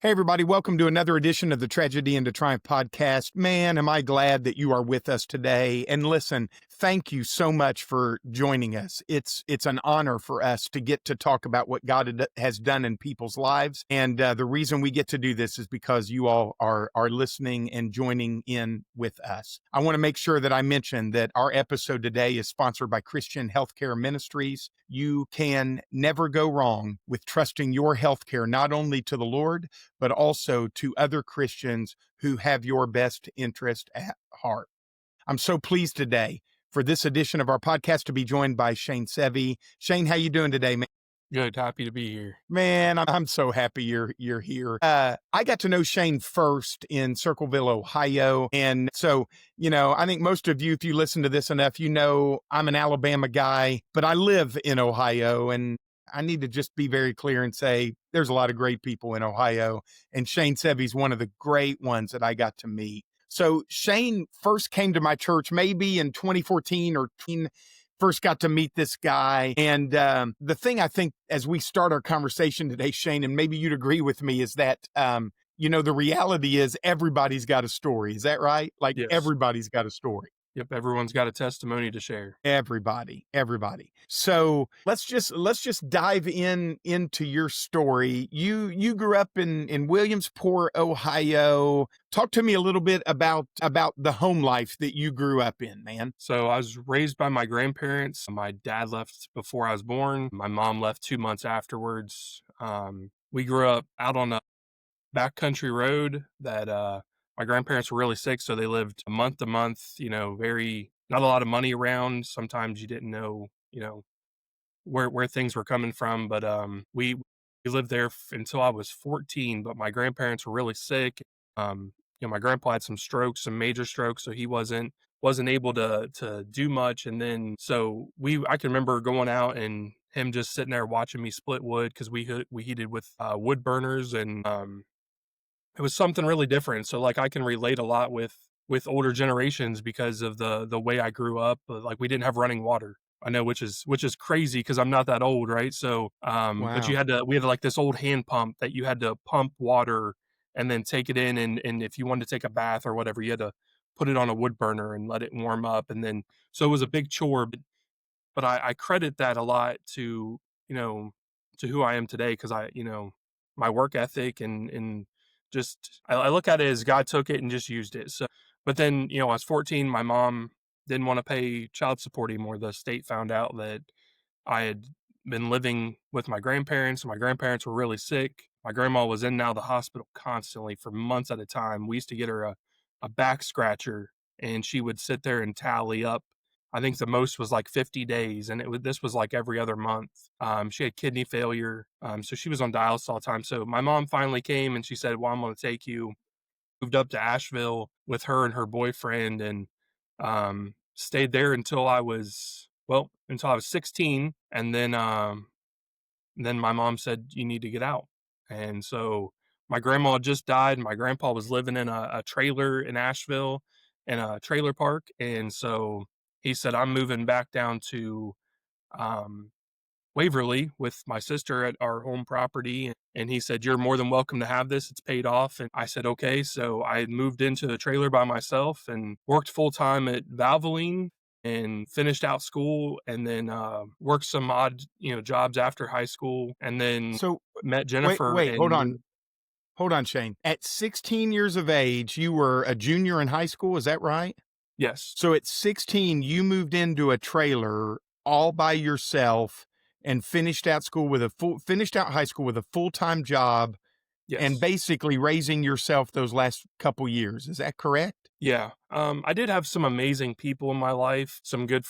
Hey, everybody, welcome to another edition of the Tragedy into Triumph podcast. Man, am I glad that you are with us today. And listen, thank you so much for joining us. It's an honor for us to get to talk about what God has done in people's lives. And the reason we get to do this is because you all are listening and joining in with us. I want to make sure that I mention that our episode today is sponsored by Christian Healthcare Ministries. You can never go wrong with trusting your healthcare not only to the Lord, but also to other Christians who have your best interest at heart. I'm so pleased today for this edition of our podcast to be joined by Shane Sevy. Shane, how you doing today, man? Good. Happy to be here. Man, I'm so happy you're here. I got to know Shane first in Circleville, Ohio. And so, I think most of you, if you listen to this enough, I'm an Alabama guy, but I live in Ohio. And I need to just be very clear and say there's a lot of great people in Ohio. And Shane Sevy's one of the great ones that I got to meet. So Shane first came to my church maybe in 2014 or first got to meet this guy. And the thing I think as we start our conversation today, Shane, and maybe you'd agree with me, is that, the reality is everybody's got a story. Is that right? Like Yes. Everybody's got a story. Yep. Everyone's got a testimony to share. Everybody. So let's just dive into your story. You grew up in Williamsport, Ohio. Talk to me a little bit about the home life that you grew up in, man. So I was raised by my grandparents. My dad left before I was born. My mom left 2 months afterwards. We grew up out on a backcountry road that my grandparents were really sick, so they lived month to month, very not a lot of money around. Sometimes you didn't know, where things were coming from. But we lived there until I was 14, but my grandparents were really sick. My grandpa had some strokes, some major strokes, so he wasn't able to do much. And then I can remember going out and him just sitting there watching me split wood, because we heated with wood burners. And it was something really different. So like I can relate a lot with older generations because of the way I grew up. But like we didn't have running water. I know, which is crazy because I'm not that old, right? So but Wow. we had like this old hand pump that you had to pump water and then take it in, and if you wanted to take a bath or whatever, you had to put it on a wood burner and let it warm up. And then so it was a big chore. But I credit that a lot to, to who I am today, because my work ethic and just I look at it as God took it and just used it. So, but then, I was 14, my mom didn't want to pay child support anymore. The state found out that I had been living with my grandparents. My grandparents were really sick. My grandma was in and out of the hospital constantly for months at a time. We used to get her a back scratcher, and she would sit there and tally up. I think the most was like 50 days, and this was like every other month. She had kidney failure, so she was on dialysis all the time. So my mom finally came and she said, "Well, I'm going to take you." Moved up to Asheville with her and her boyfriend, and stayed there until I was 16. And then my mom said, "You need to get out." And so my grandma had just died. My grandpa was living in a trailer in Asheville, in a trailer park. And so he said, "I'm moving back down to um, Waverly with my sister at our home property." And he said, "You're more than welcome to have this. It's paid off." And I said, "Okay." So I moved into the trailer by myself and worked full time at Valvoline and finished out school, and then worked some odd, jobs after high school, and then So met wait, Jennifer. wait, And hold on, Shane. At 16 years of age, you were a junior in high school. Is that right? yes, So at 16, you moved into a trailer all by yourself and finished out high school with a full-time job and yes. basically raising yourself those last couple years. Is that correct? Yeah. I did have some amazing people in my life, some good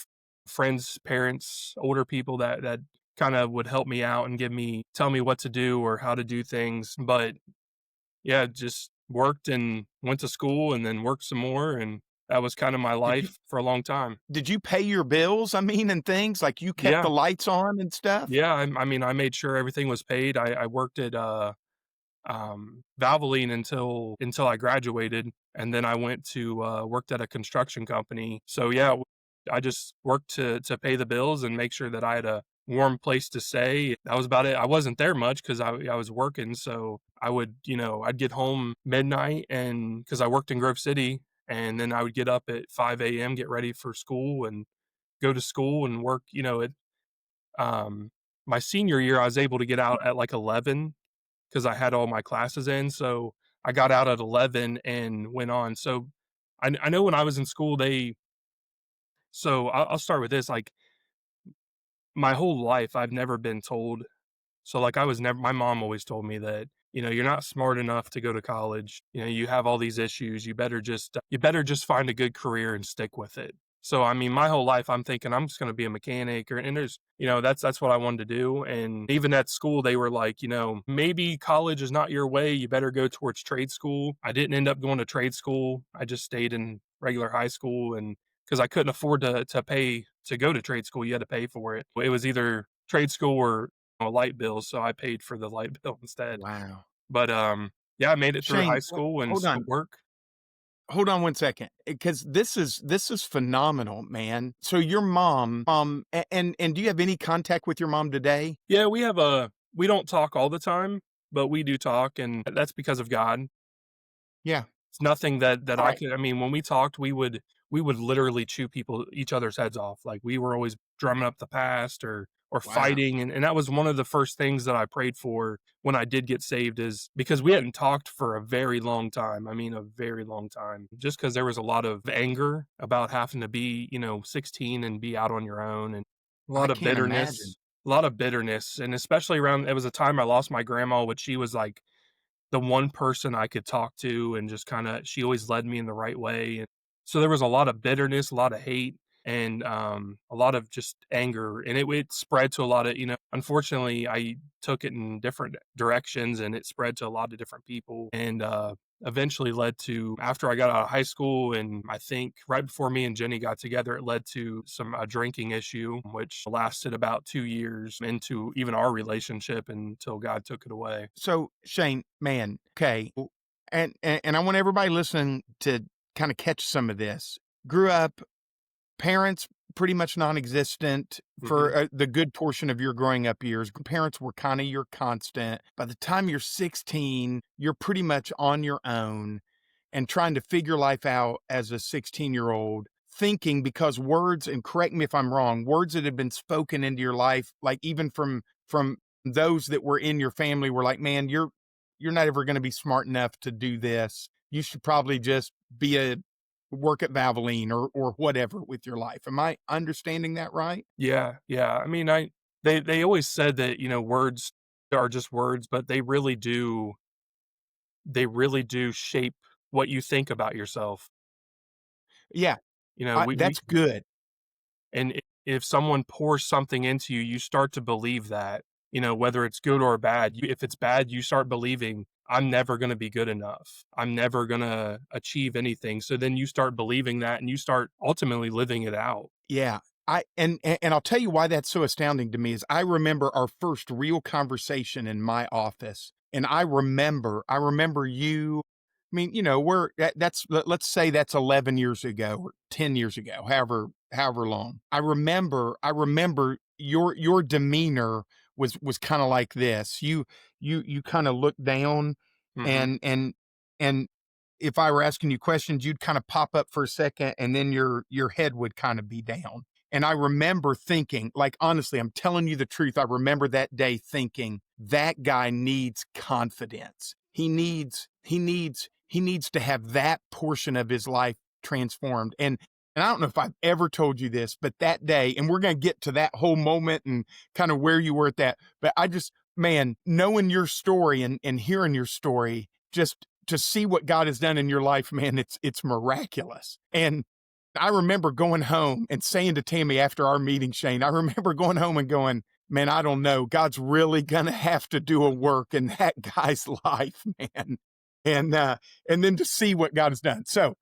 friends, parents, older people that kind of would help me out and tell me what to do or how to do things. But yeah, just worked and went to school and then worked some more. And that was kind of my Did you life for a long time. did you pay your bills? I mean, and things like you kept Yeah. the lights on and stuff? Yeah. I mean, I made sure everything was paid. I worked at, Valvoline until I graduated, and then I went to worked at a construction company. So yeah, I just worked to pay the bills and make sure that I had warm place to stay. That was about it. I wasn't there much because I was working. So I would, I'd get home midnight and because I worked in Grove City, and then I would get up at 5 a.m., get ready for school and go to school and work, um, my senior year, I was able to get out at like 11 because I had all my classes in. So I got out at 11 and went on. So I know when I was in school, I'll start with this. Like my whole life, I've never been told. So like I was never, my mom always told me that, you're not smart enough to go to college. You have all these issues. You better just find a good career and stick with it. So I mean, my whole life I'm thinking I'm just going to be a mechanic, and there's, that's what I wanted to do. And even at school they were like, maybe college is not your way. You better go towards trade school. I didn't end up going to trade school. I just stayed in regular high school, and because I couldn't afford to pay to go to trade school, you had to pay for it. It was either trade school or a light bill, so I paid for the light bill instead. Wow. But, yeah, I made it through high Shane, school and hold still on. work. Hold on one second, because this is phenomenal, man. So your mom, and do you have any contact with your mom today? Yeah, we don't talk all the time, but we do talk, and that's because of God. Yeah. It's nothing that All I right. could. I mean, when we talked, we would literally chew each other's heads off. Like, we were always drumming up the past or Wow. fighting, and that was one of the first things that I prayed for when I did get saved, is because we hadn't talked for a very long time. I mean, a very long time. Just because there was a lot of anger about having to be, 16 and be out on your own, and a I lot of can't imagine. bitterness. A lot of bitterness, and especially around, it was a time I lost my grandma, which she was like the one person I could talk to, and just kinda she always led me in the right way. And so there was a lot of bitterness, a lot of hate, and, a lot of just anger, and it spread to a lot of, unfortunately, I took it in different directions, and it spread to a lot of different people, and, eventually led to, after I got out of high school, and I think right before me and Jenny got together, it led to a drinking issue, which lasted about 2 years into even our relationship until God took it away. So Shane, man, okay, and I want everybody listening to kind of catch some of this. Grew up, parents pretty much non-existent Mhm. for the good portion of your growing up years. Parents were kind of your constant. By the time you're 16, you're pretty much on your own and trying to figure life out as a 16-year-old, thinking because words, and correct me if I'm wrong, words that had been spoken into your life, like even from those that were in your family, were like, man, you're not ever going to be smart enough to do this. You should probably just be a work at Valvoline or whatever with your life. Am I understanding that right? Yeah, yeah. I mean, they always said that, words are just words, but they really do shape what you think about yourself. Yeah, We that's good. and if someone pours something into you, you start to believe that, whether it's good or bad. If it's bad, you start believing, I'm never going to be good enough. I'm never going to achieve anything. So then you start believing that, and you start ultimately living it out. Yeah. And I'll tell you why that's so astounding to me is I remember our first real conversation in my office. And I remember you. I mean, let's say that's 11 years ago or 10 years ago, however long. I remember your demeanor was kind of like this. You kind of looked down, Mhm. and if I were asking you questions, you'd kind of pop up for a second and then your head would kind of be down. And I remember thinking, like, honestly, I'm telling you the truth. I remember that day thinking that guy needs confidence. He needs to have that portion of his life transformed. And I don't know if I've ever told you this, but that day, and we're going to get to that whole moment and kind of where you were at that. But I just, man, knowing your story and hearing your story, just to see what God has done in your life, man, it's miraculous. And I remember going home and saying to Tammy after our meeting, Shane, I remember going home and going, man, I don't know. God's really gonna have to do a work in that guy's life, man. And then to see what God has done. So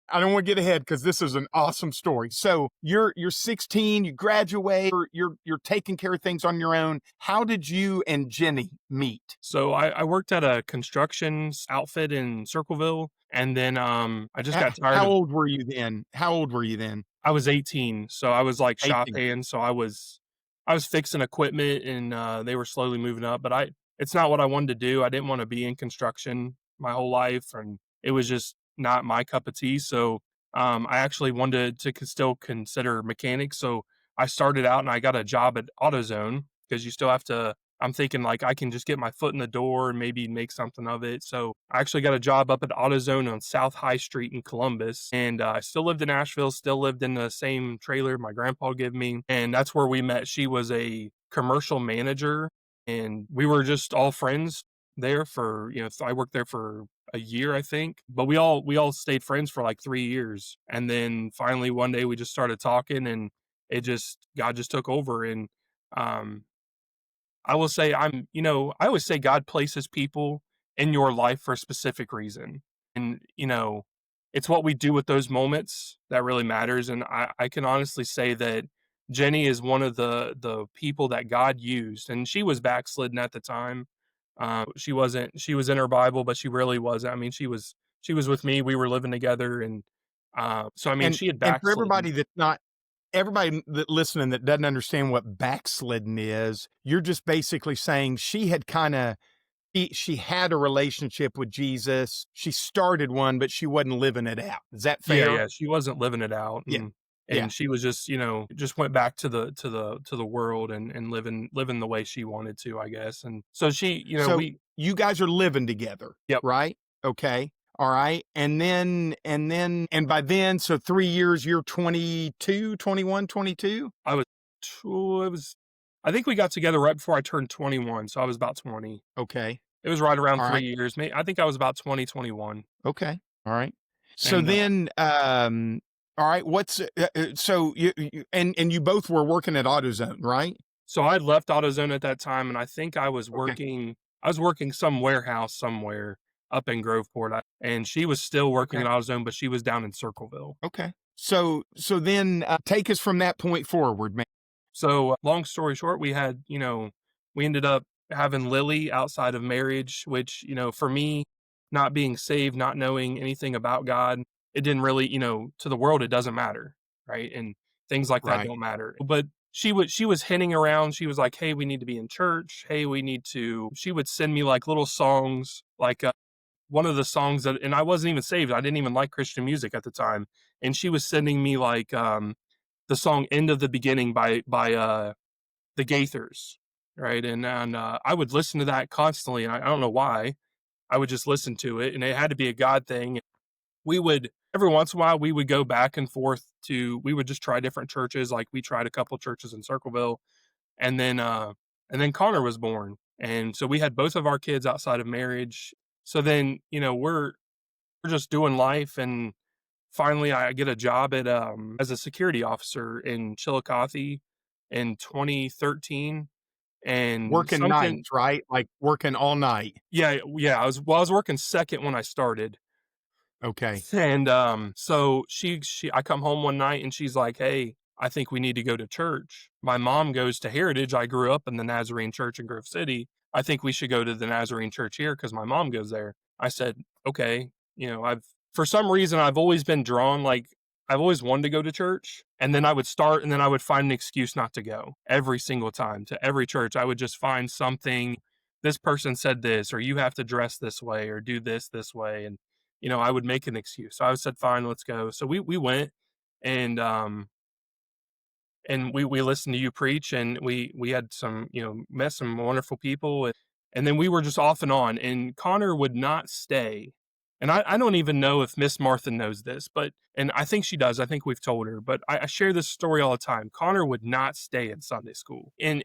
I don't want to get ahead because this is an awesome story. So you're 16, you graduate, you're taking care of things on your own. How did you and Jenny meet? So I worked at a construction outfit in Circleville, and then I just got tired How of. old were you then? How old were you then? I was 18, so I was like shop 18. hand, so I was. I was fixing equipment and they were slowly moving up, but it's not what I wanted to do. I didn't want to be in construction my whole life, and it was just not my cup of tea. So I actually wanted to still consider mechanics. So I started out and I got a job at AutoZone because you still have to. I'm thinking like I can just get my foot in the door and maybe make something of it. So I actually got a job up at AutoZone on South High Street in Columbus, and I still lived in Nashville. Still lived in the same trailer my grandpa gave me, and that's where we met. She was a commercial manager, and we were just all friends there for I worked there for a year, I think, but we all stayed friends for like 3 years, and then finally one day we just started talking, and it just God just took over, and um I will say I always say God places people in your life for a specific reason. And, it's what we do with those moments that really matters. And I can honestly say that Jenny is one of the people that God used. And she was backslidden at the time. She was in her Bible, but she really wasn't. I mean, she was with me. We were living together. And so I mean And she had and for backslidden. everybody that's not everybody that listening that doesn't understand what backslidden is, you're just basically saying she had kinda she had a relationship with Jesus. She started one, but she wasn't living it out. Is that Yeah, fair? yeah, she wasn't living it out, Yeah. and Yeah. she was just, just went back to the world and living the way she wanted to, I guess, and so she, So we you guys are living together, yep, right? Okay. All right. And by then, so 3 years, you're 22, 21, 22. I was it was I think we got together right before I turned 21, so I was about 20. Okay. It was right around All 3 right. years, I think I was about 20, 21, Okay. All right. So and, then, all right, so you both were working at AutoZone, right? so I left AutoZone at that time, and I think Okay. I was working some warehouse somewhere up in Groveport, and she was still working Okay. at AutoZone, but she was down in Circleville. Okay. So then, take us from that point forward, man. So, long story short, we ended up having Lily outside of marriage, which, for me, not being saved, not knowing anything about God, it didn't really, to the world, it doesn't matter. Right. And things like that Right. don't matter. But she was hinting around. She was like, hey, we need to be in church. Hey, she would send me like little songs, like one of the songs and I wasn't even saved. I didn't even like Christian music at the time. And she was sending me like, the song "End of the Beginning" by the Gaithers, right? And I would listen to that constantly, and I don't know why. I would just listen to it, and it had to be a God thing. We would every once in a while we would go back and forth to we would just try different churches. Like we tried a couple churches in Circleville, and then Connor was born, and so we had both of our kids outside of marriage. So then we're just doing life, and finally I get a job at as a security officer in Chillicothe in 2013, and Working something nights, right? Like working all night. yeah, yeah, I was working second when I started. Okay. And so she I come home one night and she's like, "Hey, I think we need to go to church. My mom goes to Heritage. I grew up in the Nazarene Church in Grove City. I think we should go to the Nazarene Church here because my mom goes there." I said, "Okay." I've for some reason I've always been drawn like I've always wanted to go to church, and then I would start and then I would find an excuse not to go every single time to every church. I would just find something. This person said this, or you have to dress this way, or do this way, and I would make an excuse. So I said, "Fine, let's go." So we went, and we listened to you preach, and we had some met some wonderful people, and then we were just off and on. And Connor would not stay, and I don't even know if Miss Martha knows this, but and I think she does. I think we've told her, but I share this story all the time. Connor would not stay in Sunday school, and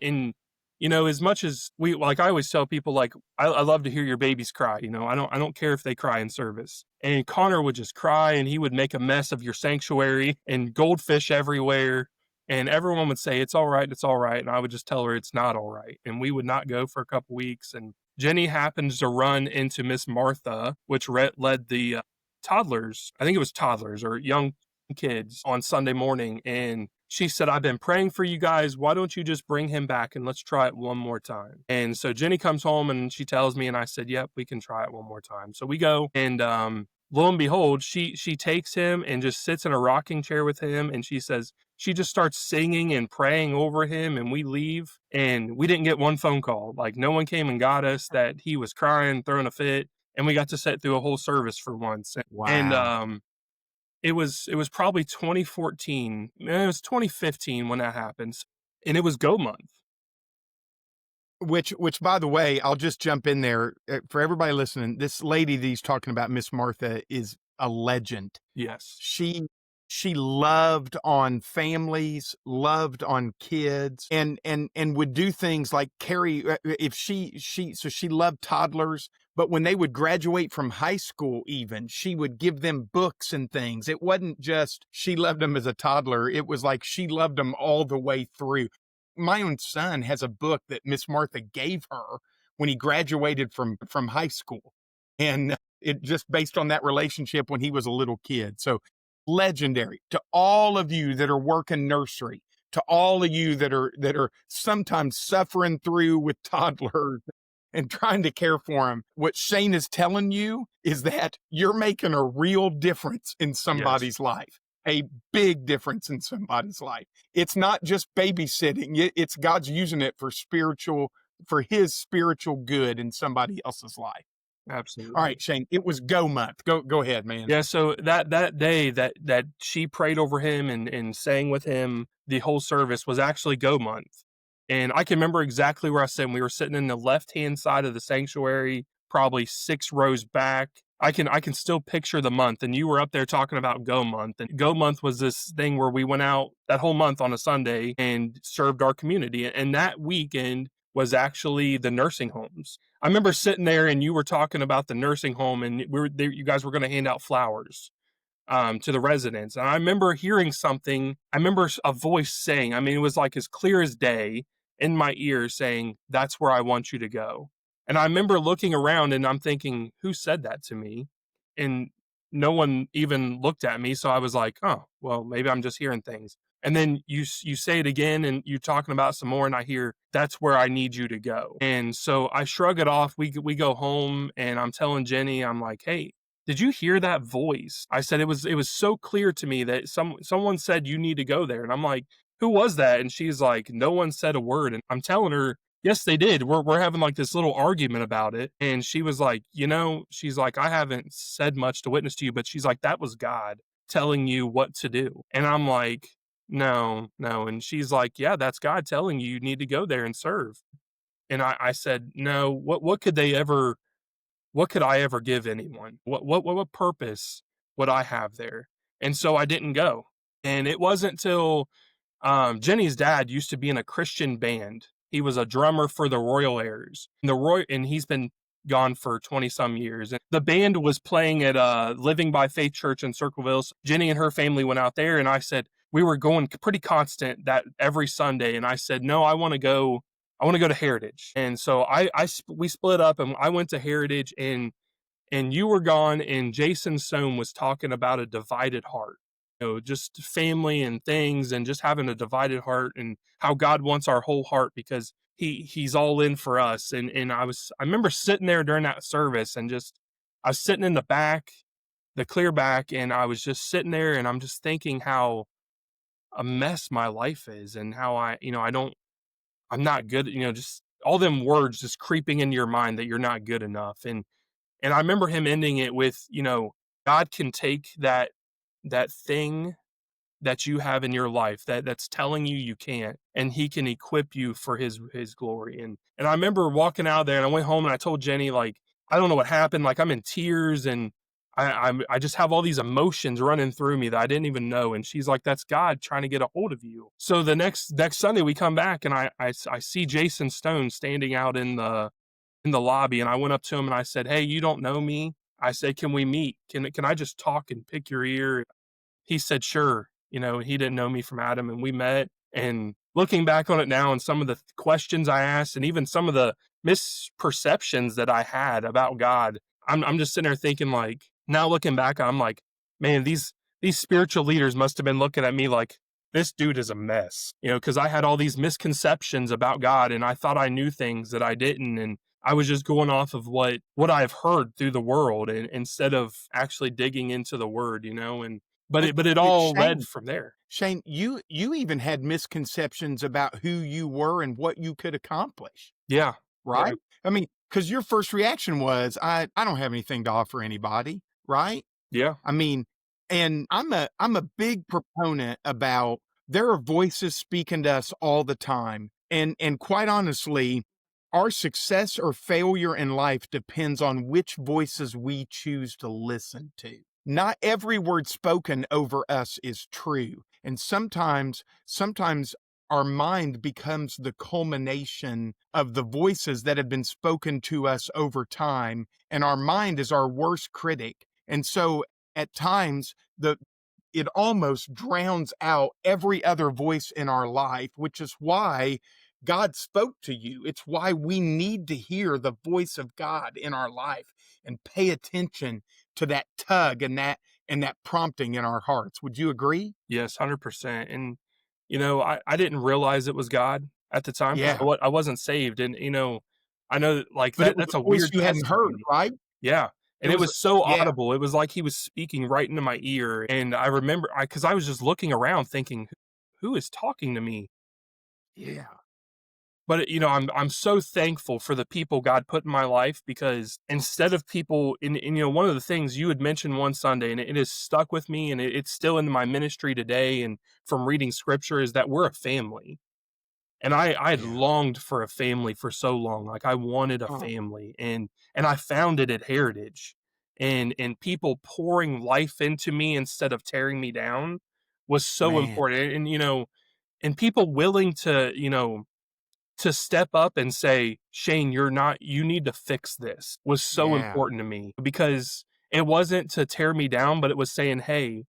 as much as we like, I always tell people like I love to hear your babies cry. I don't care if they cry in service. And Connor would just cry, and he would make a mess of your sanctuary and goldfish everywhere. And everyone would say, it's all right. And I would just tell her it's not all right. And we would not go for a couple weeks. And Jenny happens to run into Miss Martha, which led the toddlers, I think it was toddlers or young kids on Sunday morning. And she said, I've been praying for you guys. Why don't you just bring him back and let's try it one more time? And so Jenny comes home and she tells me, and I said, yep, we can try it one more time. So we go, and lo and behold, she takes him and just sits in a rocking chair with him. And she says, she just starts singing and praying over him, and we leave, and we didn't get one phone call. Like, no one came and got us that he was crying, throwing a fit, and we got to sit through a whole service for once. And Wow. it was probably 2014. It was 2015 when that happened, and it was Go Month. Which by the way, I'll just jump in there, for everybody listening, this lady that he's talking about, Miss Martha, is a legend. Yes. She loved on families, loved on kids, and would do things like carry, if she loved toddlers, but when they would graduate from high school even, she would give them books and things. It wasn't just she loved them as a toddler, it was like she loved them all the way through. My own son has a book that Miss Martha gave her when he graduated from high school, and it just based on that relationship when he was a little kid. So legendary to all of you that are working nursery, to all of you that are sometimes suffering through with toddlers and trying to care for them. What Shane is telling you is that you're making a real difference in Yes. somebody's life, a big difference in somebody's life. It's not just babysitting. It's God's using it for his spiritual good in somebody else's life. All Absolutely. right, Shane, it was Go Month. Go ahead, man. Yeah, so that day that she prayed over him and sang with him the whole service was actually Go Month. And I can remember exactly where I said we were sitting in the left-hand side of the sanctuary, probably 6 rows back. I can still picture the month, and you were up there talking about Go Month. And Go Month was this thing where we went out that whole month on a Sunday and served our community. And that weekend was actually the nursing homes. I remember sitting there and you were talking about the nursing home, and we were there, you guys were going to hand out flowers to the residents. And I remember hearing something. I remember a voice saying, I mean, it was like as clear as day in my ear saying, "That's where I want you to go." And I remember looking around and I'm thinking, who said that to me? And no one even looked at me. So I was like, oh, well, maybe I'm just hearing things. And then you say it again and you're talking about some more, and I hear, that's where I need you to go. And so I shrug it off. We go home, and I'm telling Jenny, I'm like, hey, did you hear that voice? I said it was so clear to me that someone said you need to go there. And I'm like, who was that? And she's like, no one said a word. And I'm telling her, yes, they did. We're having like this little argument about it. And she was like, she's like, I haven't said much to witness to you, but she's like, that was God telling you what to do. And I'm like, no, no. And she's like, yeah, that's God telling you need to go there and serve. And I said, no, what could I ever give anyone? What purpose would I have there? And so I didn't go. And it wasn't till Jenny's dad used to be in a Christian band. He was a drummer for the Royal Airs. And he's been gone for 20 some years. And the band was playing at Living by Faith Church in Circleville. So Jenny and her family went out there, and I said we were going pretty constant that every Sunday. And I said, no, I want to go. I want to go to Heritage. And so we split up, and I went to Heritage, and you were gone, and Jason Sohn was talking about a divided heart. Just family and things, and just having a divided heart, and how God wants our whole heart because he's all in for us. And I remember sitting there during that service, and just I was sitting in the back, the clear back, and I was just sitting there, and I'm just thinking how a mess my life is, and how I'm not good, just all them words just creeping into your mind that you're not good enough. And I remember him ending it with, God can take that thing that you have in your life that's telling you you can't, and he can equip you for his glory. And I remember walking out there, and I went home, and I told Jenny, like, I don't know what happened, like I'm in tears, and I just have all these emotions running through me that I didn't even know. And she's like, that's God trying to get a hold of you. So the next Sunday we come back, and I see Jason Stone standing out in the lobby, and I went up to him and I said, hey, you don't know me. I said, can we meet? Can I just talk and pick your ear? He said, sure. He didn't know me from Adam, and we met. And looking back on it now, and some of the questions I asked, and even some of the misperceptions that I had about God, I'm just sitting there thinking, like, now looking back, I'm like, man, these spiritual leaders must have been looking at me like, this dude is a mess, because I had all these misconceptions about God, and I thought I knew things that I didn't. And I was just going off of what I've heard through the world, and instead of actually digging into the word. And but it all led Shane, from there. Shane, you even had misconceptions about who you were and what you could accomplish, Yeah. Yeah. right? I mean, because your first reaction was, I don't have anything to offer anybody, right? Yeah. I mean, and I'm a big proponent about there are voices speaking to us all the time. And quite honestly, our success or failure in life depends on which voices we choose to listen to. Not every word spoken over us is true. And sometimes our mind becomes the culmination of the voices that have been spoken to us over time. And our mind is our worst critic. And so at times the it almost drowns out every other voice in our life, which is why God spoke to you. It's why we need to hear the voice of God in our life and pay attention to that tug and that prompting in our hearts. Would you agree? Yes, 100%. And, I didn't realize it was God at the time because Yeah. I wasn't saved. And, I know that, like, But it was that's a a voice weird you hadn't heard, testimony. right? Yeah. It And it was was so yeah, audible. It was like he was speaking right into my ear. And I remember, because I was just looking around thinking, who is talking to me? yeah, But, I'm so thankful for the people God put in my life, because instead of people, one of the things you had mentioned one Sunday, and it has stuck with me, and it's still in my ministry today, and from reading scripture, is that we're a family. And I had yeah. longed for a family for so long. Like, I wanted a Oh, family, and I found it at Heritage. And people pouring life into me instead of tearing me down was so man. important. And people willing to step up and say, Shane, you need to fix this, was so Yeah. important to me, because it wasn't to tear me down, but it was saying, hey,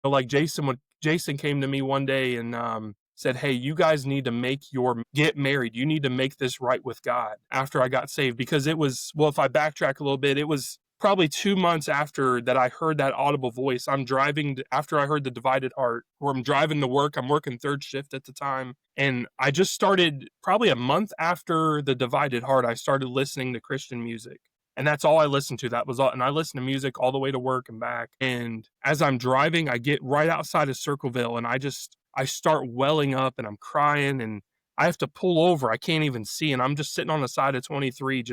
like Jason came to me one day and said, hey, you guys need to get married. You need to make this right with God after I got saved. Because it was, well, if I backtrack a little bit, it was probably 2 months after that I heard that audible voice. I'm driving after I heard the Divided Heart, where I'm driving to work. I'm working third shift at the time. And I just started, probably a month after the Divided Heart, I started listening to Christian music. And that's all I listened to. That was all. And I listened to music all the way to work and back. And as I'm driving, I get right outside of Circleville, and I start welling up, and I'm crying, and I have to pull over. I can't even see. And I'm just sitting on the side of 23,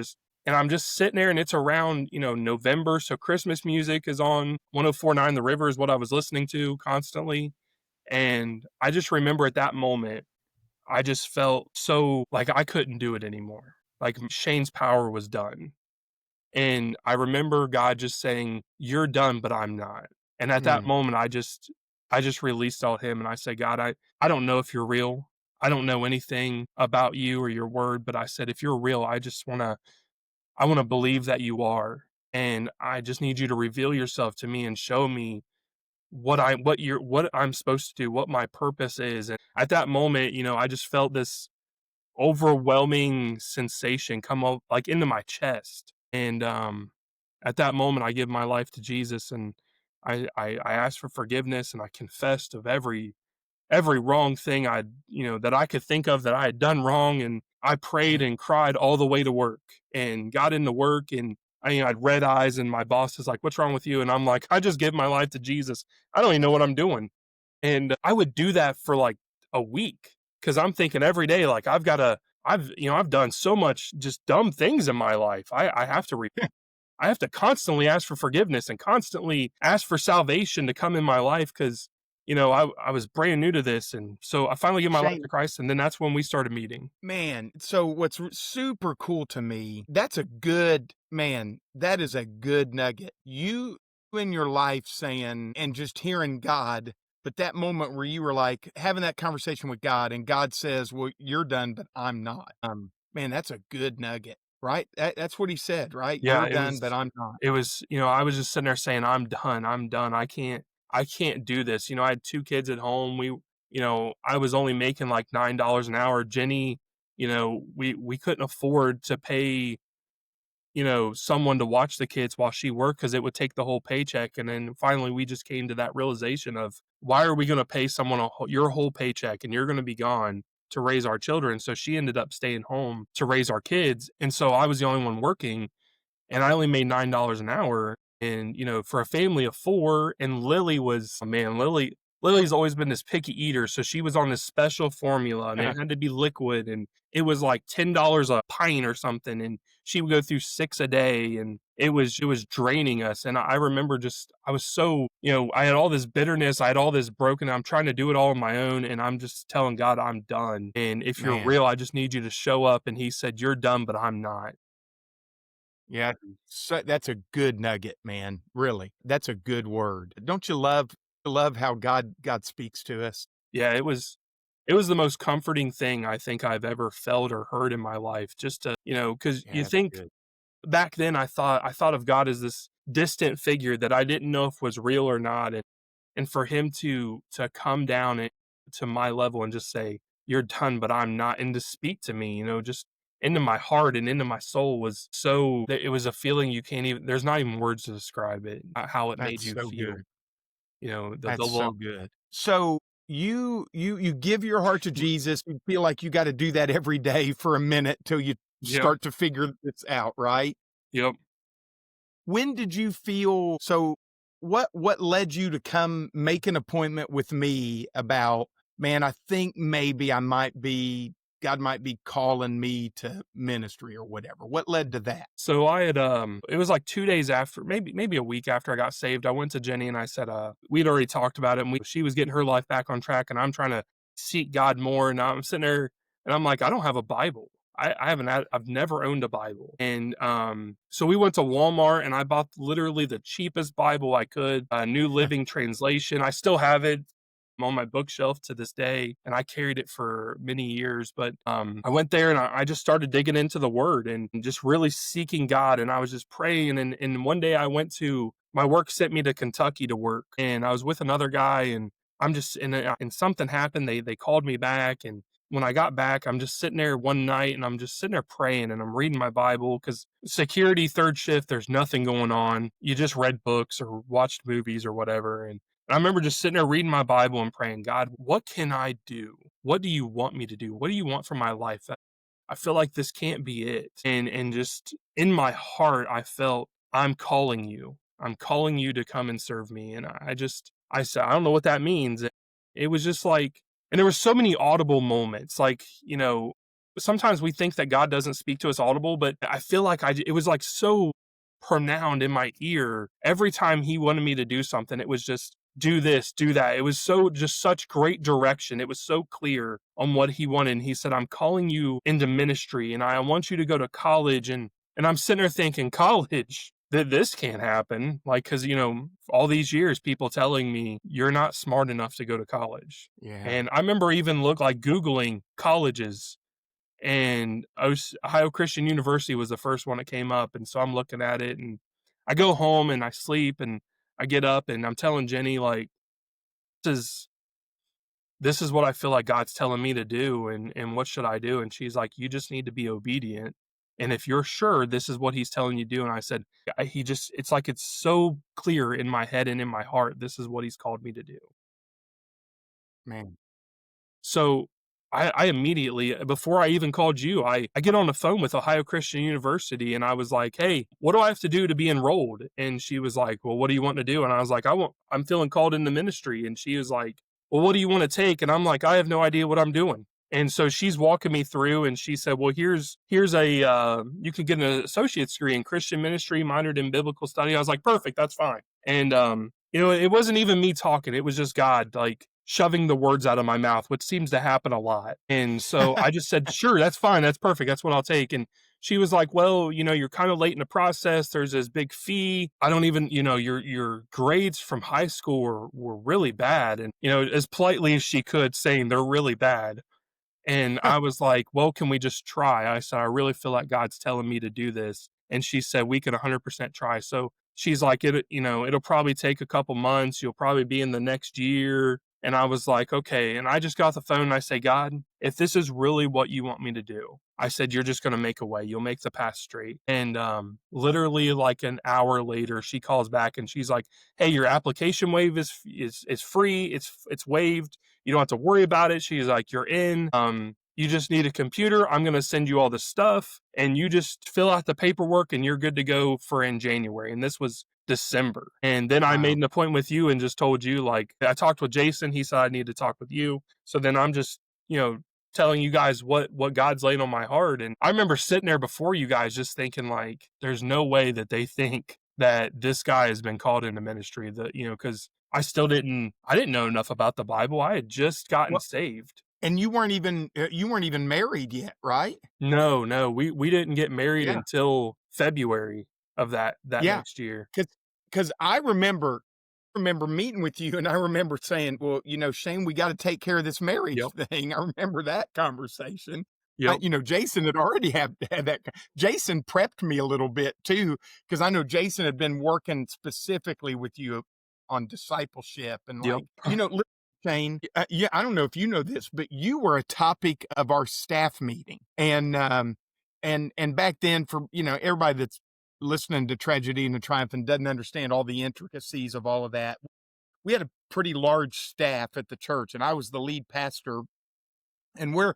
and I'm just sitting there, and it's around, November. So Christmas music is on 1049 The River is what I was listening to constantly. And I just remember at that moment, I just felt so like I couldn't do it anymore. Like Shane's power was done. And I remember God just saying, "You're done, but I'm not." And at that Mm. moment, I just released all him, and I said, "God, I don't know if you're real. I don't know anything about you or your word, but I said, if you're real, I want to believe that you are. And I just need you to reveal yourself to me and show me what I'm supposed to do, what my purpose is." And at that moment, I just felt this overwhelming sensation come up like into my chest. And at that moment, I give my life to Jesus, and I asked for forgiveness, and I confessed of every wrong thing that I could think of that I had done wrong. And I prayed Man. and cried all the way to work, and got into work. And I had red eyes, and my boss is like, "What's wrong with you?" And I'm like, "I just give my life to Jesus. I don't even know what I'm doing." And I would do that for like a week, because I'm thinking every day, like, I've done so much just dumb things in my life. I have to constantly ask for forgiveness and constantly ask for salvation to come in my life, because I was brand new to this. And so I finally gave my life to Shane, Christ, and then that's when we started meeting. man, so what's super cool to me, that's a good man, that is a good nugget. You in your life saying and just hearing God, but that moment where you were like having that conversation with God and God says, "Well, you're done, but I'm not." Man, that's a good nugget, right? That's what he said, right? Yeah, "You're done, but I'm not." I was just sitting there saying, I'm done. I'm done. I can't do this. I had two kids at home. I was only making like $9 an hour. Jenny, we couldn't afford to pay, someone to watch the kids while she worked, because it would take the whole paycheck. And then finally, we just came to that realization of, why are we going to pay someone your whole paycheck, and you're going to be gone to raise our children? So she ended up staying home to raise our kids. And so I was the only one working, and I only made $9 an hour. And, for a family of 4, and Lily was, oh man, Lily's always been this picky eater, so she was on this special formula, and it had to be liquid, and it was like $10 a pint or something, and she would go through 6 a day, and it was draining us. And I remember just I was so, I had all this bitterness, I had all this broken. I'm trying to do it all on my own, and I'm just telling God I'm done. And if you're Man. real, I just need you to show up. And he said, "You're done, but I'm not." Yeah, so that's a good nugget, man. Really, that's a good word. Don't you love how God speaks to us? Yeah, it was the most comforting thing I think I've ever felt or heard in my life, just to, because Yeah, you that's think good. back then I thought of God as this distant figure that I didn't know if was real or not. And for him to come down to my level and just say, "You're done, but I'm not," and to speak to me, just into my heart and into my soul, was so, it was a feeling you can't even, there's not even words to describe it, how it made That's you so feel. good. The That's love. so good. So you give your heart to Jesus. You feel like you got to do that every day for a minute till you Yep, start to figure this out, right? yep. When did you feel so what led you to come make an appointment with me about, man, I think maybe I might be God might be calling me to ministry or whatever. What led to that? So I had, it was like 2 days after, maybe a week after I got saved. I went to Jenny and I said, we'd already talked about it, and she was getting her life back on track, and I'm trying to seek God more. And I'm sitting there and I'm like, I don't have a Bible. I've never owned a Bible. And so we went to Walmart and I bought literally the cheapest Bible I could, a New Living Translation. I still have it on my bookshelf to this day, and I carried it for many years. But I went there and I just started digging into the Word and just really seeking God. And I was just praying. And one day I went to, my work sent me to Kentucky to work, and I was with another guy, and I'm just, and something happened. They called me back, and when I got back, I'm just sitting there one night and I'm just sitting there praying and I'm reading my Bible, because security, third shift, there's nothing going on. You just read books or watched movies or whatever. And I remember just sitting there reading my Bible and praying, God, what can I do? What do you want me to do? What do you want from my life? I feel like this can't be it. And just in my heart, I felt, I'm calling you. I'm calling you to come and serve me. And I said, I don't know what that means. It was just like, and there were so many audible moments. Like, sometimes we think that God doesn't speak to us audible, but I feel like it was like so pronounced in my ear every time he wanted me to do something. It was just, do this, do that. It was so, just such great direction. It was so clear on what he wanted. And he said, I'm calling you into ministry, and I want you to go to college. And I'm sitting there thinking, college? That this can't happen. Like, cause all these years, people telling me you're not smart enough to go to college. Yeah. And I remember even Googling colleges, and Ohio Christian University was the first one that came up. And so I'm looking at it, and I go home and I sleep, and I get up and I'm telling Jenny, like, this is this is what I feel like God's telling me to do, and what should I do? And she's like, you just need to be obedient. And if you're sure this is what he's telling you to do. And I said, it's like, it's so clear in my head and in my heart, this is what he's called me to do. Man. So I immediately, before I even called you, I get on the phone with Ohio Christian University, and I was like, hey, what do I have to do to be enrolled? And she was like, well, what do you want to do? And I was like, I'm feeling called into ministry. And she was like, well, what do you want to take? And I'm like, I have no idea what I'm doing. And so she's walking me through, and she said, well, here's a, you could get an associate's degree in Christian ministry, minored in biblical study. I was like, perfect, that's fine. And, it wasn't even me talking. It was just God, like, shoving the words out of my mouth, which seems to happen a lot. And so I just said, sure, that's fine. That's perfect. That's what I'll take. And she was like, well, you're kind of late in the process. There's this big fee. I don't even, your grades from high school were really bad. And, as politely as she could, saying they're really bad. And I was like, well, can we just try? I said, I really feel like God's telling me to do this. And she said, we can 100% try. So she's like, it'll probably take a couple months. You'll probably be in the next year. And I was like, okay. And I just got the phone and I say, God, if this is really what you want me to do, I said, you're just going to make a way. You'll make the path straight. And literally like an hour later, she calls back and she's like, hey, your application waive is free. It's waived. You don't have to worry about it. She's like, you're in. You just need a computer. I'm going to send you all the stuff, and you just fill out the paperwork and you're good to go for in January. And this was December. And then I made Wow. an appointment with you and just told you, like, I talked with Jason. He said I need to talk with you. So then I'm just, telling you guys what God's laid on my heart. And I remember sitting there before you guys just thinking, like, there's no way that they think that this guy has been called into ministry, that, because I didn't know enough about the Bible. I had just gotten Well, saved. and you weren't even married yet, right? No, no, we didn't get married Yeah. until February of that Yeah. next year. Because I remember meeting with you, and I remember saying, "Well, Shane, we got to take care of this marriage Yep, thing." I remember that conversation. yep, Jason had already had that. Jason prepped me a little bit too, because I know Jason had been working specifically with you on discipleship and yep. like, Shane. Yeah, I don't know if you know this, but you were a topic of our staff meeting, and back then, for everybody that's listening to Tragedy and the Triumph and doesn't understand all the intricacies of all of that. We had a pretty large staff at the church, and I was the lead pastor. And we're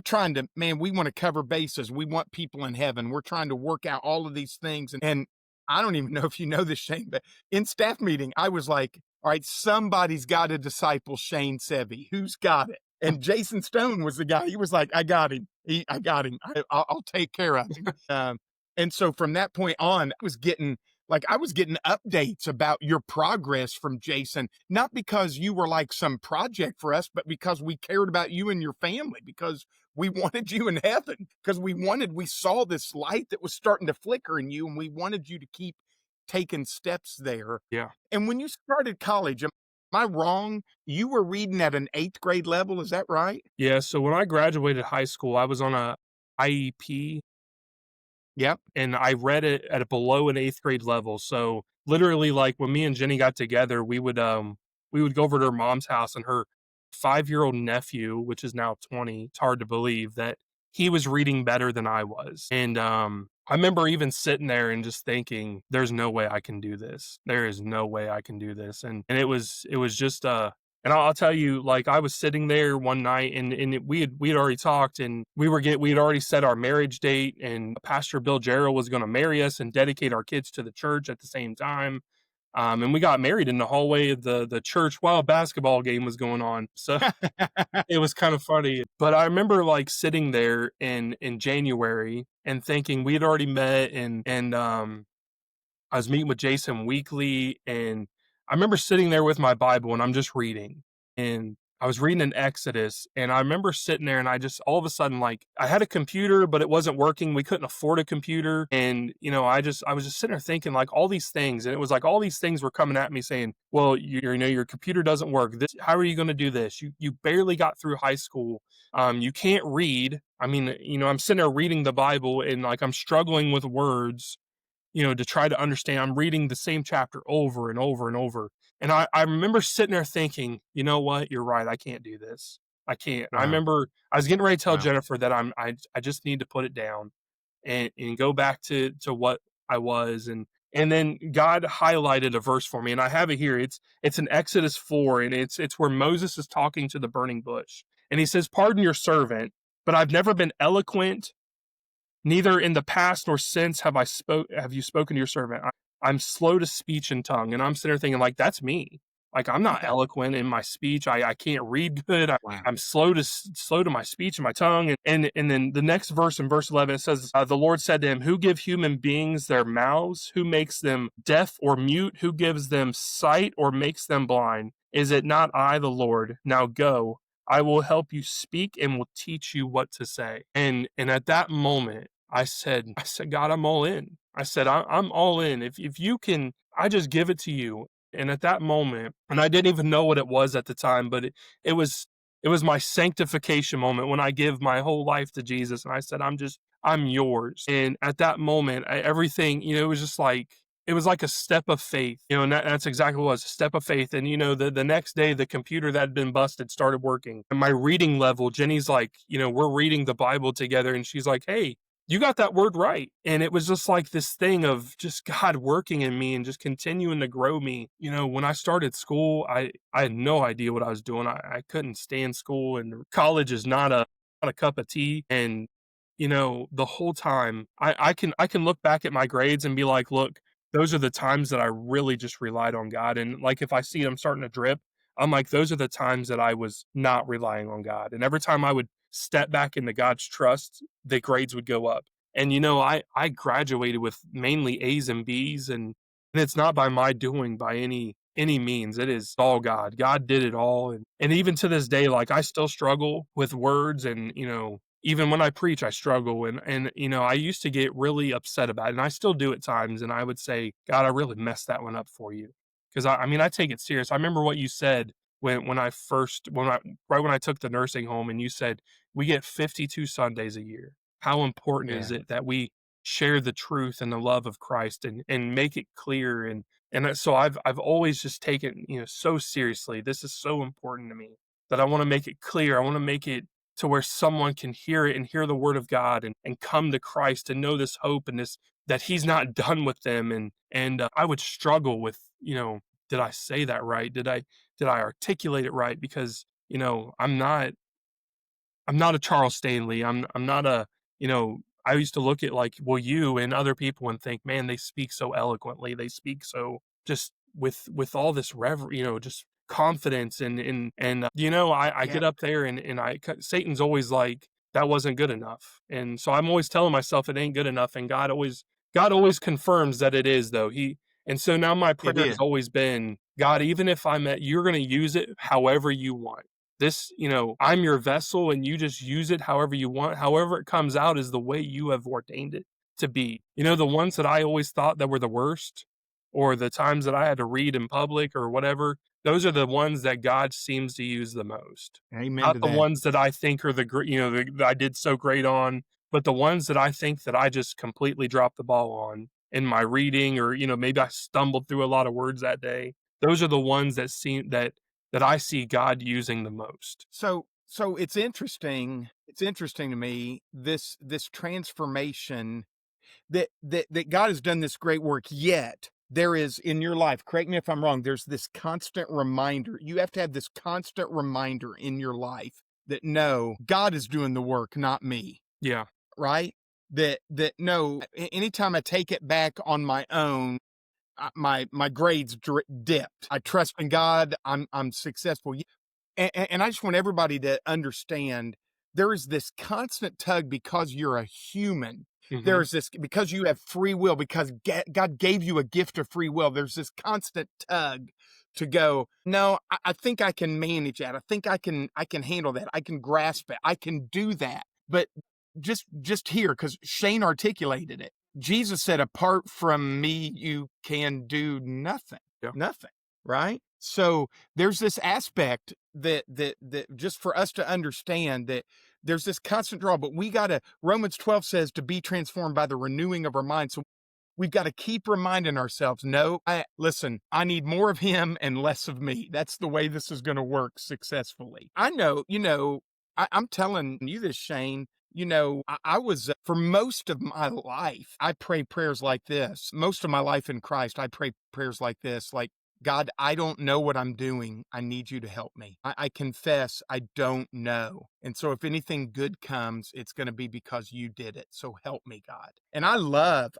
trying to, man, we want to cover bases. We want people in heaven. We're trying to work out all of these things. And I don't even know if you know this, Shane, but in staff meeting, I was like, all right, somebody's got to disciple Shane Sevy. Who's got it? And Jason Stone was the guy. He was like, I got him. I got him. I'll take care of him. And so from that point on, I was getting updates about your progress from Jason, not because you were like some project for us, but because we cared about you and your family, because we wanted you in heaven, because we saw this light that was starting to flicker in you, and we wanted you to keep taking steps there. Yeah. And when you started college, am I wrong? You were reading at an 8th grade level, is that right? Yeah, so when I graduated high school, I was on a IEP, Yep. and I read it at a below an 8th grade level. So literally, like, when me and Jenny got together, we would go over to her mom's house, and her 5-year-old nephew, which is now 20, it's hard to believe that he was reading better than I was. And I remember even sitting there and just thinking, there's no way I can do this. There is no way I can do this. And it was just and I'll tell you, like, I was sitting there one night, and we had already talked, and we had already set our marriage date, and Pastor Bill Jarrell was going to marry us and dedicate our kids to the church at the same time. And we got married in the hallway of the church while a basketball game was going on. So it was kind of funny. But I remember, like, sitting there in January and thinking we had already met, and I was meeting with Jason weekly, and I remember sitting there with my Bible and I'm just reading. And I was reading in Exodus, and I remember sitting there, and I just all of a sudden, like, I had a computer, but it wasn't working. We couldn't afford a computer. And, I was just sitting there thinking, like, all these things. And it was like all these things were coming at me saying, well, your computer doesn't work. How are you going to do this? You barely got through high school. You can't read. I mean, I'm sitting there reading the Bible, and, like, I'm struggling with words, to try to understand. I'm reading the same chapter over and over and over. And I remember sitting there thinking, you know what? You're right. I can't do this. I can't. I Wow. remember I was getting ready to tell Wow. Jennifer that I just need to put it down and go back to what I was. And then God highlighted a verse for me, and I have it here. It's in Exodus 4, and it's where Moses is talking to the burning bush. And he says, "Pardon your servant, but I've never been eloquent. Neither in the past nor since have you spoken to your servant. I'm slow to speech and tongue." And I'm sitting there thinking, like, that's me. Like, I'm not eloquent in my speech. I can't read good. Wow. I'm slow to my speech and my tongue. And then the next verse, in verse 11, it says, the Lord said to him, "Who give human beings their mouths? Who makes them deaf or mute? Who gives them sight or makes them blind? Is it not I, the Lord? Now go. I will help you speak and will teach you what to say." And at that moment, I said, "God, I'm all in." I said, I'm all in. If you can, I just give it to you. And at that moment, and I didn't even know what it was at the time, but it was it was my sanctification moment when I give my whole life to Jesus. And I said, I'm yours. And at that moment, everything, it was just like, it was like a step of faith, and that's exactly what it was, a step of faith. And, the next day, the computer that had been busted started working. And my reading level, Jenny's like, we're reading the Bible together. And she's like, "Hey, you got that word right." And it was just like this thing of just God working in me and just continuing to grow me. When I started school, I had no idea what I was doing. I couldn't stand school, and college is not a cup of tea. And, the whole time I can look back at my grades and be like, look, those are the times that I really just relied on God. And like if I see I'm starting to drip, I'm like, those are the times that I was not relying on God. And every time I would step back into God's trust, the grades would go up. And I graduated with mainly A's and B's, and it's not by my doing by any means. It is all God. God did it all. And even to this day, like I still struggle with words, and even when I preach, I struggle, and I used to get really upset about it, and I still do at times, and I would say, God, I really messed that one up for you. Because I mean I take it serious. I remember what you said when I first when I right when I took the nursing home, and you said we get 52 Sundays a year. How important is Yeah. it that we share the truth and the love of Christ, and make it clear, and so I've always just taken, so seriously. This is so important to me that I want to make it clear. I want to make it to where someone can hear it and hear the word of God, and come to Christ and know this hope and this that he's not done with them. And I would struggle with, did I say that right? Did I articulate it right? Because, I'm not a Charles Stanley. I'm not a, I used to look at like, well, you and other people and think, man, they speak so eloquently. They speak so just with all this just confidence, I Yeah. get up there, and Satan's always like, that wasn't good enough. And so I'm always telling myself it ain't good enough. And God always confirms that it is, though. And so now my It prayer has is. always been, God, even if you're going to use it however you want. I'm your vessel, and you just use it however you want. However it comes out is the way you have ordained it to be. The ones that I always thought that were the worst, or the times that I had to read in public or whatever, those are the ones that God seems to use the most. Amen Not to the that. ones that I think are that I did so great on, but the ones that I think that I just completely dropped the ball on in my reading, or, maybe I stumbled through a lot of words that day. Those are the ones that I see God using the most. So it's interesting. It's interesting to me, this transformation that God has done this great work. Yet there is in your life, correct me if I'm wrong, there's this constant reminder. You have to have this constant reminder in your life that no, God is doing the work, not me, Yeah. right? That no, anytime I take it back on my own, my grades dipped. I trust in God. I'm successful. And I just want everybody to understand there is this constant tug because you're a human. Mhm. There's this because you have free will, because God gave you a gift of free will. There's this constant tug to go, no, I think I can manage that. I think I can handle that. I can grasp it. I can do that. But just here, because Shane articulated it. Jesus said, apart from me, you can do nothing. Yeah. Nothing. Right. So there's this aspect that just for us to understand that there's this constant draw, but we gotta Romans 12 says to be transformed by the renewing of our mind. So we've got to keep reminding ourselves, no, listen, I need more of him and less of me. That's the way this is going to work successfully. I know, I'm telling you this, Shane. I was, for most of my life, I pray prayers like this. Most of my life in Christ, I pray prayers like this, like, God, I don't know what I'm doing. I need you to help me. I confess I don't know. And so if anything good comes, it's going to be because you did it. So help me, God. And I love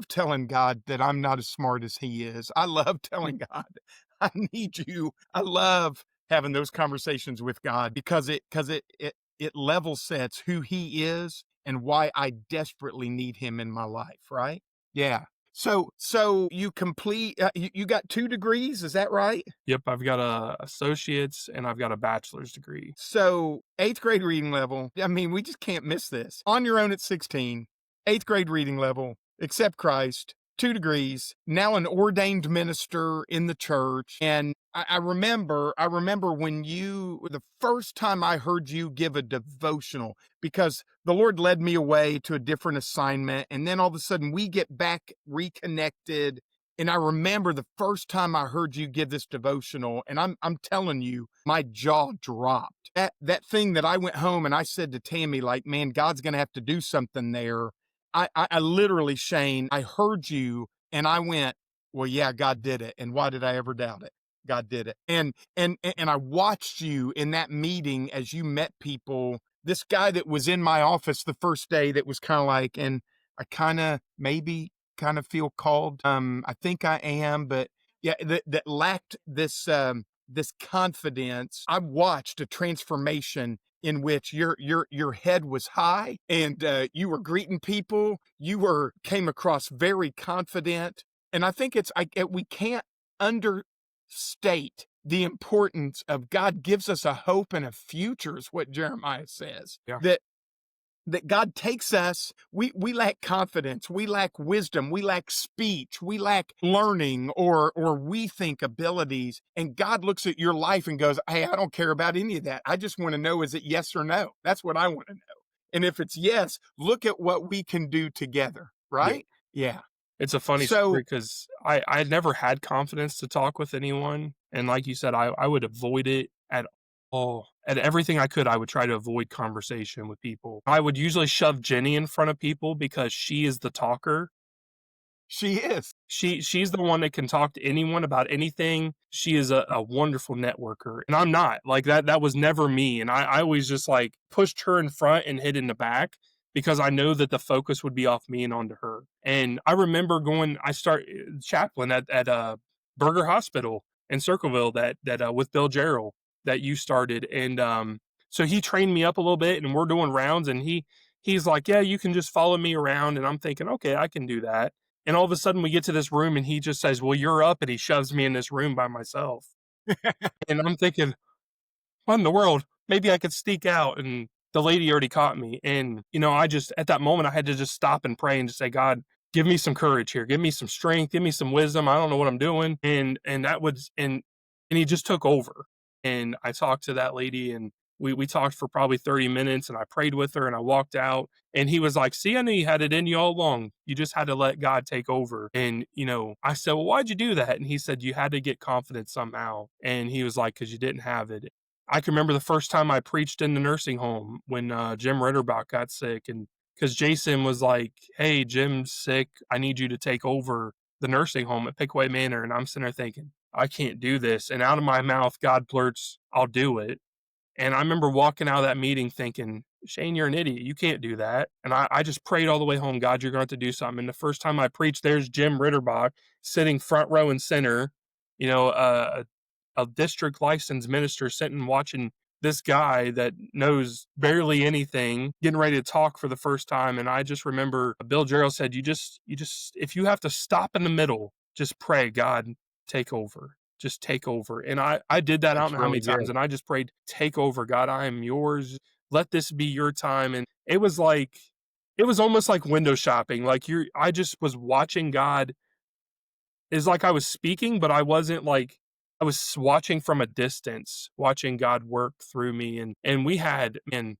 telling God that I'm not as smart as he is. I love telling God, I need you. I love having those conversations with God because it level sets who he is and why I desperately need him in my life, right? Yeah. So you complete you got 2 degrees, is that right? Yep, I've got a associate's and I've got a bachelor's degree. So 8th grade reading level, I mean, we just can't miss this. On your own at 16, 8th grade reading level, accept Christ, 2 degrees, now an ordained minister in the church. And I remember when the first time I heard you give a devotional, because the Lord led me away to a different assignment. And then all of a sudden we get back reconnected. And I remember the first time I heard you give this devotional, and I'm telling you, my jaw dropped. That thing that I went home and I said to Tammy, like, man, God's gonna have to do something there. I literally, Shane, I heard you and I went, well, yeah, God did it. And why did I ever doubt it? God did it. And I watched you in that meeting as you met people. This guy that was in my office the first day that was kind of like, and I kind of maybe kind of feel called. I think I am, but yeah, that lacked this confidence. I watched a transformation in which your head was high and you were greeting people. You were came across very confident, and I think we can't understate the importance of God gives us a hope and a future, is what Jeremiah says. Yeah. That God takes us, we lack confidence, we lack wisdom, we lack speech, we lack learning or we think abilities. And God looks at your life and goes, hey, I don't care about any of that. I just want to know, is it yes or no? That's what I want to know. And if it's yes, look at what we can do together, Yeah. right? Yeah. It's a funny So story because I never had confidence to talk with anyone, and like you said, I would avoid it at all. At everything I could, I would try to avoid conversation with people. I would usually shove Jenny in front of people because she is the talker. she is. She's the one that can talk to anyone about anything. She is a wonderful networker, and I'm not. Like, that was never me, and I always just, like, pushed her in front and hid in the back because I know that the focus would be off me and onto her. And I remember I start chaplain at Burger Hospital in Circleville that with Bill Jarrell that you started, and, so he trained me up a little bit, and we're doing rounds, and he's like, "Yeah, you can just follow me around," and I'm thinking, "Okay, I can do that." And all of a sudden we get to this room and he just says, well, you're up. And he shoves me in this room by myself. And I'm thinking, what in the world? Maybe I could sneak out. And the lady already caught me. And, I just, at that moment, I had to just stop and pray and just say, God, give me some courage here. Give me some strength. Give me some wisdom. I don't know what I'm doing. And that was, and he just took over. And I talked to that lady and we talked for probably 30 minutes and I prayed with her and I walked out and he was like, see, I knew you had it in you all along. You just had to let God take over. And, I said, well, why'd you do that? And he said, you had to get confidence somehow. And he was like, because you didn't have it. I can remember the first time I preached in the nursing home when Jim Ritterbach got sick. And because Jason was like, hey, Jim's sick. I need you to take over the nursing home at Pickaway Manor. And I'm sitting there thinking, I can't do this. And out of my mouth, God blurts, I'll do it. And I remember walking out of that meeting thinking, Shane, you're an idiot. You can't do that. And I just prayed all the way home, God, you're going to have to do something. And the first time I preached, there's Jim Ritterbach sitting front row and center, you know, a district licensed minister sitting watching this guy that knows barely anything getting ready to talk for the first time. And I just remember Bill Jarrell said, if you have to stop in the middle, just pray, God, take over. Just take over. And I did that, I don't That's know how really many times. good. And I just prayed, take over, God, I am yours. Let this be your time. And it was almost like window shopping. I just was watching God. It's like I was speaking, but I wasn't like, I was watching from a distance, watching God work through me. And we had, and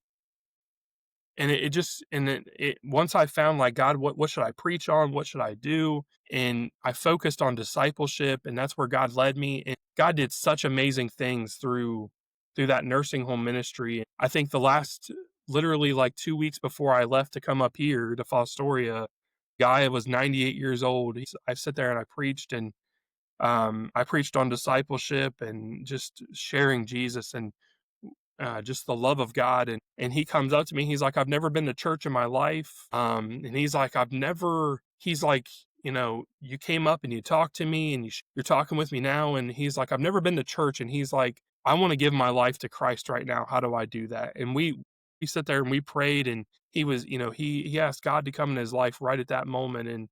it just and it once I found like, God, what should I preach on? What should I do? And I focused on discipleship, and that's where God led me. And God did such amazing things through that nursing home ministry. I think the last literally like 2 weeks before I left to come up here to Fostoria, guy was 98 years old. I sit there and I preached, and I preached on discipleship and just sharing Jesus and just the love of God. And he comes up to me. He's like, I've never been to church in my life. And he's like, he's like, you came up and you talked to me and you're talking with me now. And he's like, I've never been to church. And he's like, I want to give my life to Christ right now. How do I do that? And we sat there and we prayed, and he was, he asked God to come in his life right at that moment. And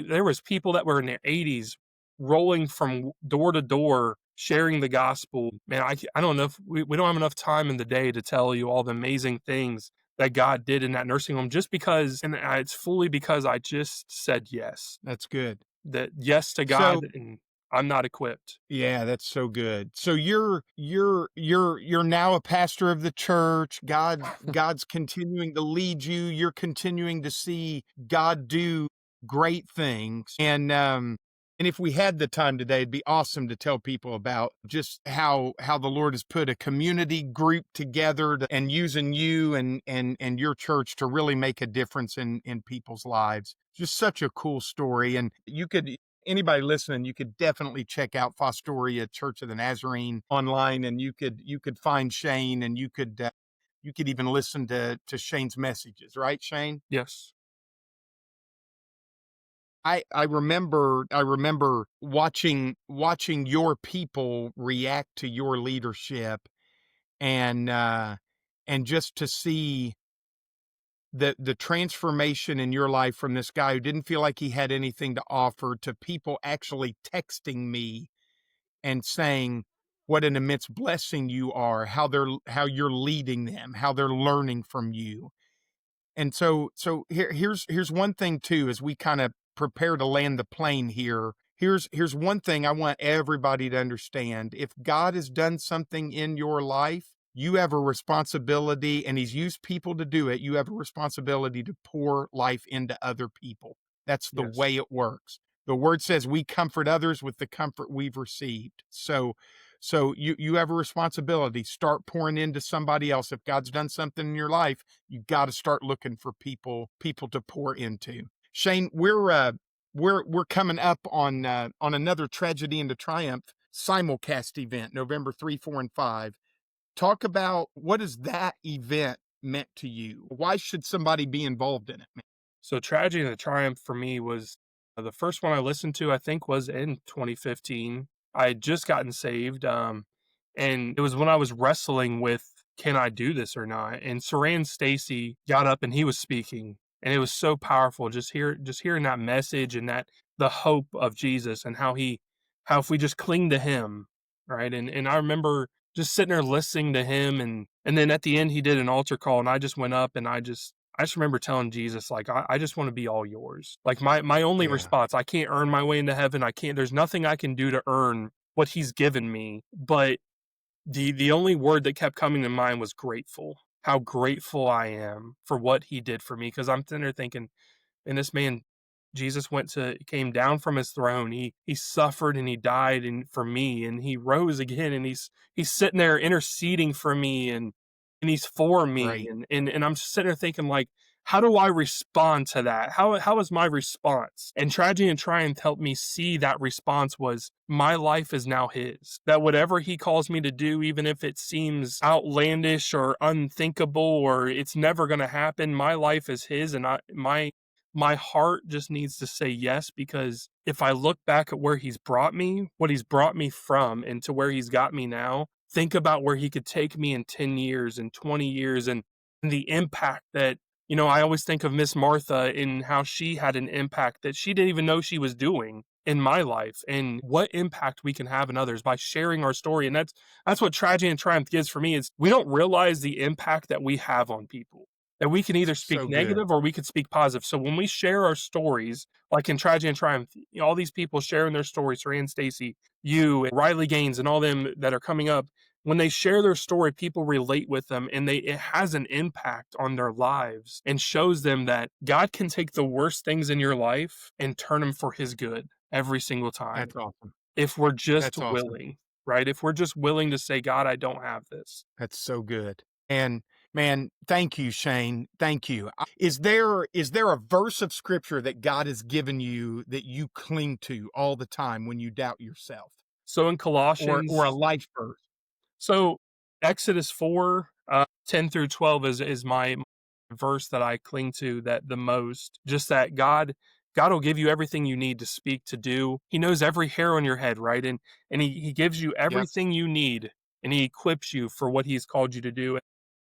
there was people that were in their 80s rolling from door to door sharing the gospel. Man, I don't know if we don't have enough time in the day to tell you all the amazing things that God did in that nursing home, just because, and it's fully because I just said yes. That's good. That yes to So God, and I'm not equipped. yeah, that's so good. So you're now a pastor of the church. God's continuing to lead you. You're continuing to see God do great things. And if we had the time today, it'd be awesome to tell people about just how the Lord has put a community group together and using you and your church to really make a difference in people's lives. Just such a cool story. And anybody listening, you could definitely check out Fostoria Church of the Nazarene online, and you could find Shane, and you could even listen to Shane's messages, right, Shane? Yes. I remember watching your people react to your leadership, and just to see the transformation in your life from this guy who didn't feel like he had anything to offer to people actually texting me and saying what an immense blessing you are, how you're leading them, how they're learning from you. And so here's one thing too, as we kind of prepare to land the plane here. Here's one thing I want everybody to understand. If God has done something in your life, you have a responsibility, and he's used people to do it. You have a responsibility to pour life into other people. That's the Yes. way it works. The word says we comfort others with the comfort we've received. So you have a responsibility. Start pouring into somebody else. If God's done something in your life, you got to start looking for people to pour into. Shane, we're coming up on another Tragedy into Triumph simulcast event, November 3, 4, and 5. Talk about what is that event meant to you? Why should somebody be involved in it? So Tragedy and the Triumph for me was the first one I listened to, I think was in 2015. I had just gotten saved. And it was when I was wrestling with, can I do this or not? And Saran Stacy got up and he was speaking, and it was so powerful. Just hearing that message and that the hope of Jesus and how if we just cling to him, right? And I remember just sitting there listening to him, and then at the end he did an altar call, and I just went up and I just remember telling Jesus, like, I just want to be all yours. Like my only Yeah, response, I can't earn my way into heaven. There's nothing I can do to earn what he's given me. But the only word that kept coming to mind was grateful. How grateful I am for what he did for me. Because I'm sitting there thinking, and this man, Jesus came down from his throne. He suffered and he died and for me, and he rose again, and he's sitting there interceding for me, and he's for me, right. and I'm just sitting there thinking, like, how do I respond to that? How is my response? And Tragedy and Triumph helped me see that response was my life is now his. That whatever he calls me to do, even if it seems outlandish or unthinkable or it's never going to happen, my life is his, and my heart just needs to say yes, because if I look back at where he's brought me, what he's brought me from, and to where he's got me now, think about where he could take me in 10 years and 20 years, and the impact that, I always think of Miss Martha and how she had an impact that she didn't even know she was doing in my life, and what impact we can have in others by sharing our story. And that's what Tragedy and Triumph gives for me, is we don't realize the impact that we have on people, that we can either speak So good. negative or we could speak positive. So when we share our stories, like in Tragedy and Triumph, all these people sharing their stories, Rand Stacy, you, and Riley Gaines, and all them that are coming up, when they share their story, people relate with them, and it has an impact on their lives and shows them that God can take the worst things in your life and turn them for his good every single time. That's awesome. If we're just That's awesome. willing, right? If we're just willing to say, God, I don't have this. That's so good. And man, thank you, Shane. Thank you. Is there a verse of scripture that God has given you that you cling to all the time when you doubt yourself, So in or a Colossians, life verse? so Exodus 4, 10 through 12 is my verse that I cling to that the most. Just that God will give you everything you need to speak, to do. He knows every hair on your head, right? And he gives you Yep. everything you need, and he equips you for what he's called you to do.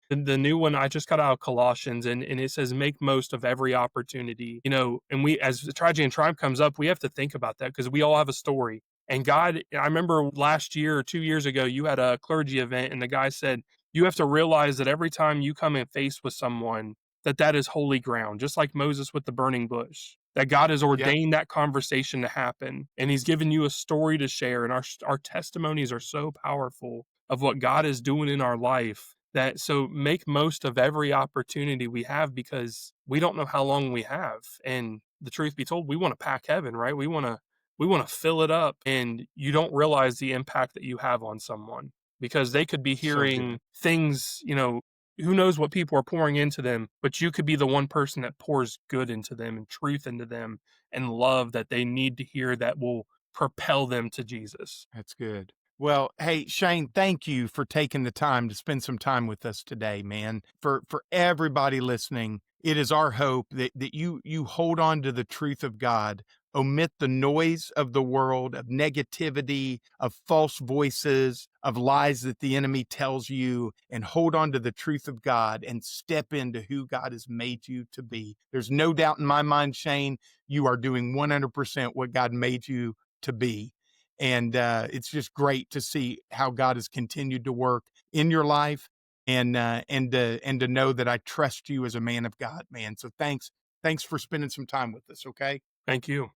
The new one I just got out of Colossians, and it says, make most of every opportunity. And we, as the Tragedy and Triumph comes up, we have to think about that, because we all have a story. And God, I remember last year or 2 years ago, you had a clergy event, and the guy said, you have to realize that every time you come in face with someone, that is holy ground, just like Moses with the burning bush. That God has Yep. ordained that conversation to happen, and He's given you a story to share. And our testimonies are so powerful of what God is doing in our life, that so make most of every opportunity we have, because we don't know how long we have. And the truth be told, we want to pack heaven, right? We want to fill it up, and you don't realize the impact that you have on someone, because they could be So good. hearing things, who knows what people are pouring into them, but you could be the one person that pours good into them and truth into them and love that they need to hear, that will propel them to Jesus. That's good. Well, hey, Shane, thank you for taking the time to spend some time with us today, man. For everybody listening, it is our hope that you hold on to the truth of God omit the noise of the world, of negativity, of false voices, of lies that the enemy tells you, and hold on to the truth of God and step into who God has made you to be. There's no doubt in my mind, Shane, you are doing 100% what God made you to be. And it's just great to see how God has continued to work in your life, and to know that I trust you as a man of God, man. So thanks for spending some time with us. Okay. Thank you.